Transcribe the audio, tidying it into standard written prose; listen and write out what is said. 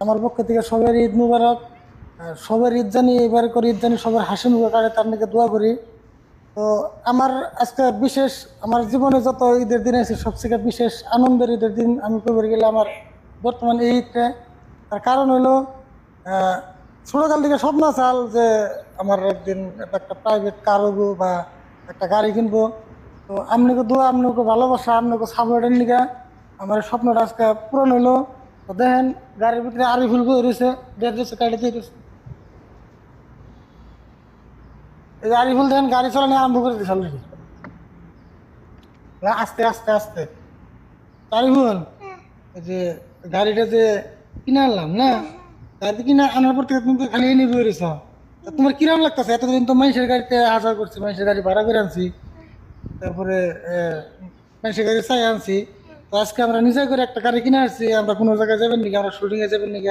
আমার পক্ষ থেকে সবার ঈদ মুবারক। সবার ঈদ জানি, এবার করে ঈদ জানি সবার হাসি মুখে কাটে, তার নাকি দোয়া করি। তো আমার আজকে বিশেষ, আমার জীবনে যত ঈদের দিন আছে সবথেকে বিশেষ আনন্দের ঈদের দিন আমি কবে গেলে আমার বর্তমান এই ঈদটা। তার কারণ হলো আহ, ছোটকাল থেকে স্বপ্ন চাল যে আমার একদিন একটা প্রাইভেট কার হবো বা একটা গাড়ি কিনবো। তো আপনাকে দোয়া, আপনাকে ভালোবাসা, আপনাকে সাপোর্টের নিকা আমার এই স্বপ্নটা আজকে পূরণ হইলো। তো দেখেন গাড়ির ভিতরে আরিফুল বই রয়েছে, ডেট রয়েছে, গাড়ি দিয়ে রয়েছে। এই যে আরিফুল দেখেন গাড়ি চালানো আরম্ভ করে দিয়েছে অলরেডি। আস্তে আস্তে আস্তে। আরিফুল, এই যে গাড়িটা যে কিনে আনলাম না, গাড়ি কিনে আনার পর থেকে তুমি তো খালি এনে বই রয়েছ। তা তোমার কিরম লাগতেছে? এতদিন তো মানুষের গাড়িতে হাজার করছি, মানুষের গাড়ি ভাড়া করে আনছি, তারপরে মানুষের গাড়ি চাই আনছি। তো আজকে আমরা নিজে করে একটা গাড়ি কিনে আসছি। আমরা কোনো জায়গায় যাবেন নাকি? আমরা শুটিংয়ে যাবেন নাকি?